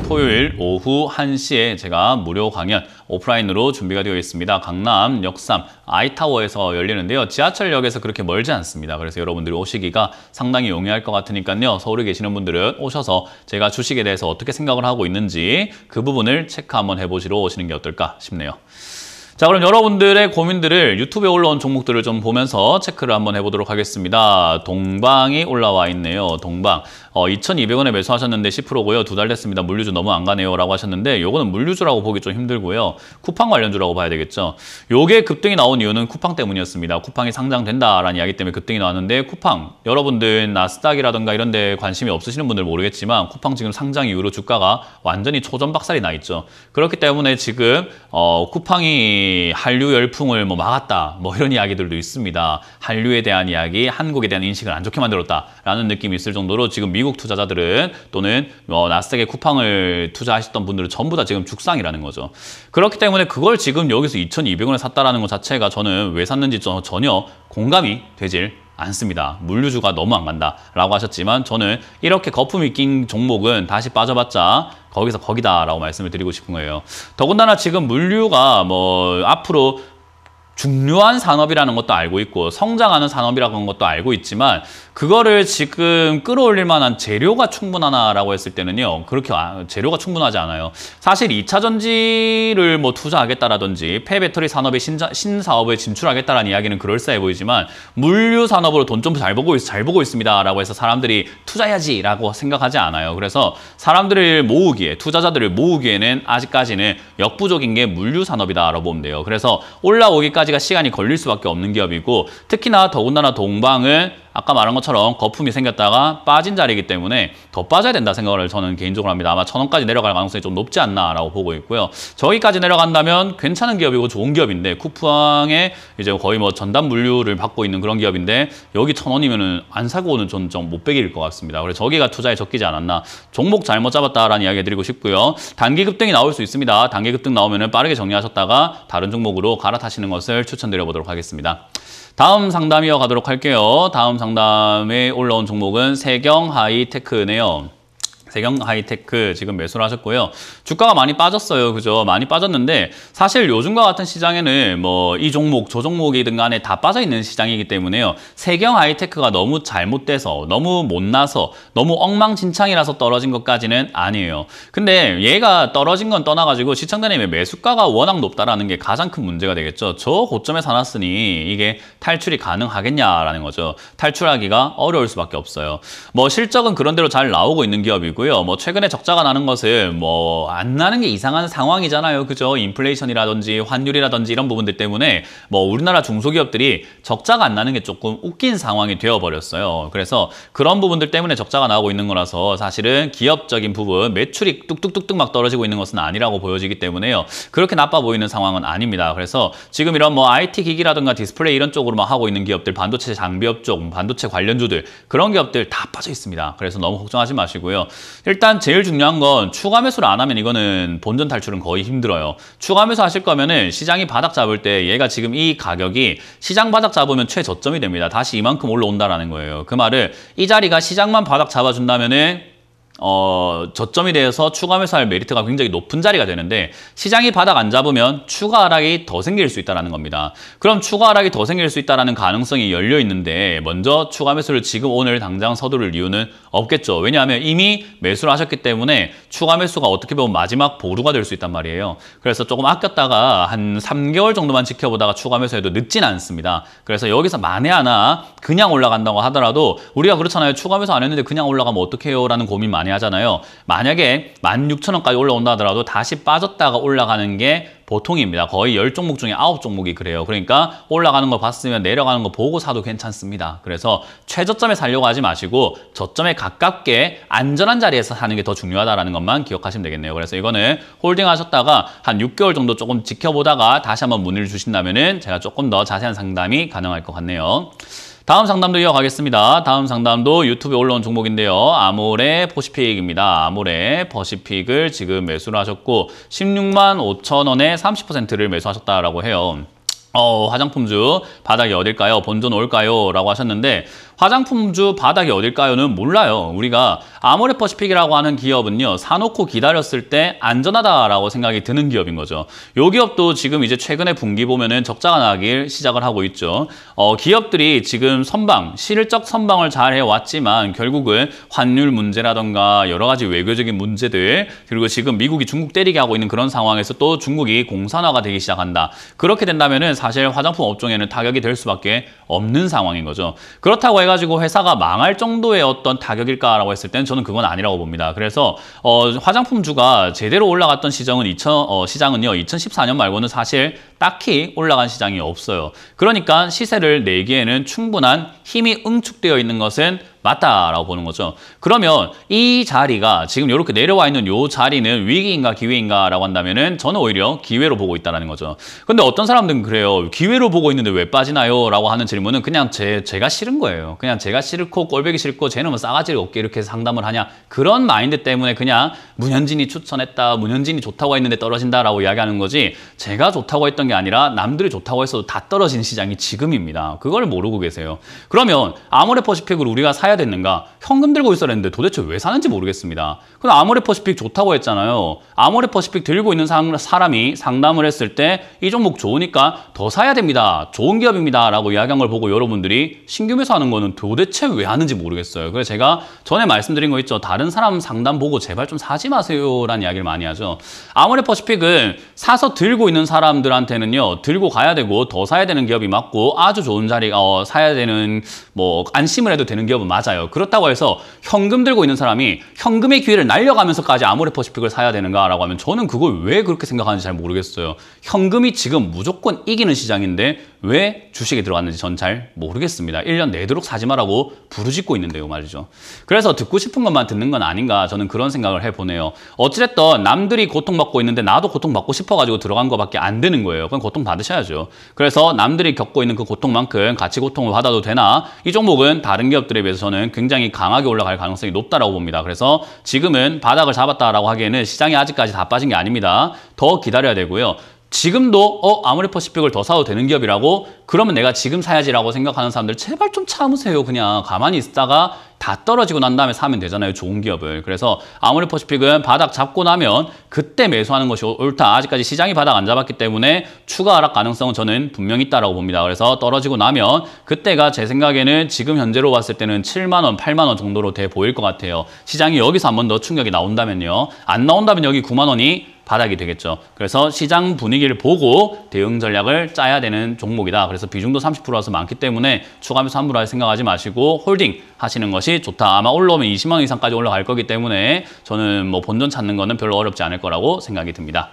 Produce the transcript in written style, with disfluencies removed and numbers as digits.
토요일 오후 1시에 제가 무료 강연 오프라인으로 준비가 되어 있습니다. 강남 역삼 아이타워에서 열리는데요. 지하철역에서 그렇게 멀지 않습니다. 그래서 여러분들이 오시기가 상당히 용이할 것 같으니까요. 서울에 계시는 분들은 오셔서 제가 주식에 대해서 어떻게 생각을 하고 있는지 그 부분을 체크 한번 해보시러 오시는 게 어떨까 싶네요. 자, 그럼 여러분들의 고민들을 유튜브에 올라온 종목들을 좀 보면서 체크를 한번 해보도록 하겠습니다. 동방이 올라와 있네요. 동방. 2,200원에 매수하셨는데 10%고요. 2달 됐습니다. 물류주 너무 안 가네요. 라고 하셨는데 요거는 물류주라고 보기 좀 힘들고요. 쿠팡 관련주라고 봐야 되겠죠. 요게 급등이 나온 이유는 쿠팡 때문이었습니다. 쿠팡이 상장된다라는 이야기 때문에 급등이 나왔는데 쿠팡, 여러분들 나스닥이라든가 이런 데 관심이 없으시는 분들 모르겠지만 쿠팡 지금 상장 이후로 주가가 완전히 초전박살이 나 있죠. 그렇기 때문에 지금 쿠팡이 한류 열풍을 막았다. 이런 이야기들도 있습니다. 한류에 대한 이야기, 한국에 대한 인식을 안 좋게 만들었다라는 느낌이 있을 정도로 지금 미국 투자자들은 또는 나스닥에 쿠팡을 투자하셨던 분들은 전부 다 지금 죽상이라는 거죠. 그렇기 때문에 그걸 지금 여기서 2,200원에 샀다라는 것 자체가 저는 왜 샀는지 전혀 공감이 되질 않습니다. 물류주가 너무 안 간다라고 하셨지만 저는 이렇게 거품이 낀 종목은 다시 빠져봤자 거기서 거기다라고 말씀을 드리고 싶은 거예요. 더군다나 지금 물류가 앞으로 중요한 산업이라는 것도 알고 있고 성장하는 산업이라는 것도 알고 있지만 그거를 지금 끌어올릴 만한 재료가 충분하나라고 했을 때는요. 그렇게 재료가 충분하지 않아요. 사실 2차 전지를 투자하겠다라든지 폐배터리 산업의 신사업에 진출하겠다라는 이야기는 그럴싸해 보이지만 물류 산업으로 돈 좀 잘 보고 있습니다라고 해서 사람들이 투자해야지라고 생각하지 않아요. 그래서 사람들을 모으기에 투자자들을 모으기에는 아직까지는 역부족인 게 물류 산업이다라고 보면 돼요. 그래서 올라오기까지가 시간이 걸릴 수밖에 없는 기업이고 특히나 더군다나 동방은 아까 말한 것처럼 거품이 생겼다가 빠진 자리이기 때문에 더 빠져야 된다 생각을 저는 개인적으로 합니다. 아마 1,000원까지 내려갈 가능성이 좀 높지 않나라고 보고 있고요. 저기까지 내려간다면 괜찮은 기업이고 좋은 기업인데 쿠팡에 이제 거의 전담 물류를 받고 있는 그런 기업인데 여기 1,000원이면은 안 사고는 좀 못 빼길 것 같습니다. 그래서 저기가 투자에 적기지 않았나. 종목 잘못 잡았다라는 이야기 드리고 싶고요. 단기 급등이 나올 수 있습니다. 단기 급등 나오면은 빠르게 정리하셨다가 다른 종목으로 갈아타시는 것을 추천드려 보도록 하겠습니다. 다음 상담 이어가도록 할게요. 다음 상담에 올라온 종목은 세경하이테크네요. 세경하이테크 지금 매수를 하셨고요. 주가가 많이 빠졌어요. 그죠? 많이 빠졌는데 사실 요즘과 같은 시장에는 이 종목, 저 종목이든 간에 다 빠져있는 시장이기 때문에요. 세경하이테크가 너무 잘못돼서, 너무 못나서, 너무 엉망진창이라서 떨어진 것까지는 아니에요. 근데 얘가 떨어진 건 떠나가지고 시청자님의 매수가가 워낙 높다라는 게 가장 큰 문제가 되겠죠. 저 고점에 사놨으니 이게 탈출이 가능하겠냐라는 거죠. 탈출하기가 어려울 수밖에 없어요. 실적은 그런 대로 잘 나오고 있는 기업이고 최근에 적자가 나는 것은 안 나는 게 이상한 상황이잖아요. 그죠? 인플레이션이라든지 환율이라든지 이런 부분들 때문에 우리나라 중소기업들이 적자가 안 나는 게 조금 웃긴 상황이 되어버렸어요. 그래서 그런 부분들 때문에 적자가 나오고 있는 거라서 사실은 기업적인 부분, 매출이 뚝뚝뚝뚝 막 떨어지고 있는 것은 아니라고 보여지기 때문에요. 그렇게 나빠 보이는 상황은 아닙니다. 그래서 지금 이런 IT 기기라든가 디스플레이 이런 쪽으로 하고 있는 기업들, 반도체 장비업 쪽, 반도체 관련주들 그런 기업들 다 빠져 있습니다. 그래서 너무 걱정하지 마시고요. 일단 제일 중요한 건 추가 매수를 안 하면 이거는 본전 탈출은 거의 힘들어요. 추가 매수 하실 거면은 시장이 바닥 잡을 때 얘가 지금 이 가격이 시장 바닥 잡으면 최저점이 됩니다. 다시 이만큼 올라온다라는 거예요. 그 말을 이 자리가 시장만 바닥 잡아준다면은 저점이 되어서 추가 매수할 메리트가 굉장히 높은 자리가 되는데 시장이 바닥 안 잡으면 추가 하락이 더 생길 수 있다는 겁니다. 그럼 추가 하락이 더 생길 수 있다는 가능성이 열려 있는데 먼저 추가 매수를 지금 오늘 당장 서두를 이유는 없겠죠. 왜냐하면 이미 매수를 하셨기 때문에 추가 매수가 어떻게 보면 마지막 보루가 될 수 있단 말이에요. 그래서 조금 아꼈다가 한 3개월 정도만 지켜보다가 추가 매수해도 늦진 않습니다. 그래서 여기서 만에 하나 그냥 올라간다고 하더라도 우리가 그렇잖아요. 추가 매수 안 했는데 그냥 올라가면 어떡해요? 라는 고민 많이 하잖아요. 만약에 16,000원까지 올라온다 하더라도 다시 빠졌다가 올라가는 게 보통입니다. 거의 10종목 중에 9종목이 그래요. 그러니까 올라가는 거 봤으면 내려가는 거 보고 사도 괜찮습니다. 그래서 최저점에 사려고 하지 마시고 저점에 가깝게 안전한 자리에서 사는 게 더 중요하다는 것만 기억하시면 되겠네요. 그래서 이거는 홀딩 하셨다가 한 6개월 정도 조금 지켜보다가 다시 한번 문의를 주신다면 제가 조금 더 자세한 상담이 가능할 것 같네요. 다음 상담도 이어가겠습니다. 다음 상담도 유튜브에 올라온 종목인데요. 아모레 퍼시픽입니다. 아모레 퍼시픽을 지금 매수를 하셨고 16만 5천 원에 30%를 매수하셨다라고 해요. 화장품주 바닥이 어딜까요? 본전 올까요? 라고 하셨는데 화장품주 바닥이 어딜까요는 몰라요. 우리가 아모레퍼시픽이라고 하는 기업은요, 사놓고 기다렸을 때 안전하다라고 생각이 드는 기업인 거죠. 이 기업도 지금 이제 최근에 분기 보면은 적자가 나길 시작을 하고 있죠. 기업들이 지금 실질적 선방을 잘 해왔지만 결국은 환율 문제라던가 여러 가지 외교적인 문제들, 그리고 지금 미국이 중국 때리게 하고 있는 그런 상황에서 또 중국이 공산화가 되기 시작한다. 그렇게 된다면은 사실 화장품 업종에는 타격이 될 수밖에 없는 상황인 거죠. 그렇다고 해가지고 회사가 망할 정도의 어떤 타격일까라고 했을 때는 저는 그건 아니라고 봅니다. 그래서 화장품주가 제대로 올라갔던 시장은요 2014년 말고는 사실 딱히 올라간 시장이 없어요. 그러니까 시세를 내기에는 충분한 힘이 응축되어 있는 것은 맞다라고 보는 거죠. 그러면 이 자리가 지금 이렇게 내려와 있는 이 자리는 위기인가 기회인가라고 한다면은 저는 오히려 기회로 보고 있다는 거죠. 근데 어떤 사람들은 그래요. 기회로 보고 있는데 왜 빠지나요? 라고 하는 질문은 그냥 제가 싫은 거예요. 그냥 제가 싫고 꼴보기 싫고 쟤는 뭐 싸가지가 없게 이렇게 상담을 하냐. 그런 마인드 때문에 그냥 문현진이 추천했다. 문현진이 좋다고 했는데 떨어진다라고 이야기하는 거지, 제가 좋다고 했던 게 아니라 남들이 좋다고 했어도 다 떨어진 시장이 지금입니다. 그걸 모르고 계세요. 그러면 아모레퍼시픽을 우리가 사야 됐는가? 현금 들고 있어야 했는데 도대체 왜 사는지 모르겠습니다. 그럼 아모레퍼시픽 좋다고 했잖아요. 아모레퍼시픽 들고 있는 사람이 상담을 했을 때 이 종목 좋으니까 더 사야 됩니다. 좋은 기업입니다. 라고 이야기한 걸 보고 여러분들이 신규 매수하는 거는 도대체 왜 하는지 모르겠어요. 그래서 제가 전에 말씀드린 거 있죠. 다른 사람 상담 보고 제발 좀 사지 마세요. 라는 이야기를 많이 하죠. 아모레퍼시픽은 사서 들고 있는 사람들한테는요, 들고 가야 되고 더 사야 되는 기업이 맞고 아주 좋은 자리가 사야 되는, 뭐 안심을 해도 되는 기업은 맞아요. 그렇다고 해서 현금 들고 있는 사람이 현금의 기회를 날려가면서까지 아모레퍼시픽을 사야 되는가라고 하면 저는 그걸 왜 그렇게 생각하는지 잘 모르겠어요. 현금이 지금 무조건 이기는 시장인데 왜 주식에 들어갔는지 전 잘 모르겠습니다. 1년 내도록 사지 마라고 부르짖고 있는데요, 말이죠. 그래서 듣고 싶은 것만 듣는 건 아닌가, 저는 그런 생각을 해보네요. 어찌됐든 남들이 고통받고 있는데 나도 고통받고 싶어가지고 들어간 거밖에 안 되는 거예요. 그럼 고통 받으셔야죠. 그래서 남들이 겪고 있는 그 고통만큼 같이 고통을 받아도 되나? 이 종목은 다른 기업들에 비해서 저는 굉장히 강하게 올라갈 가능성이 높다라고 봅니다. 그래서 지금은 바닥을 잡았다라고 하기에는 시장이 아직까지 다 빠진 게 아닙니다. 더 기다려야 되고요. 지금도 아모레퍼시픽을 더 사도 되는 기업이라고, 그러면 내가 지금 사야지라고 생각하는 사람들 제발 좀 참으세요. 그냥 가만히 있다가 다 떨어지고 난 다음에 사면 되잖아요, 좋은 기업을. 그래서 아모레퍼시픽은 바닥 잡고 나면 그때 매수하는 것이 옳다. 아직까지 시장이 바닥 안 잡았기 때문에 추가 하락 가능성은 저는 분명히 있다라고 봅니다. 그래서 떨어지고 나면 그때가 제 생각에는 지금 현재로 봤을 때는 7만 원, 8만 원 정도로 돼 보일 것 같아요. 시장이 여기서 한 번 더 충격이 나온다면요. 안 나온다면 여기 9만 원이 바닥이 되겠죠. 그래서 시장 분위기를 보고 대응 전략을 짜야 되는 종목이다. 그래서 비중도 30%라서 많기 때문에 추가 매수 함부로 할 생각하지 마시고 홀딩 하시는 것이 좋다. 아마 올라오면 20만 원 이상까지 올라갈 거기 때문에 저는 뭐 본전 찾는 거는 별로 어렵지 않을 거라고 생각이 듭니다.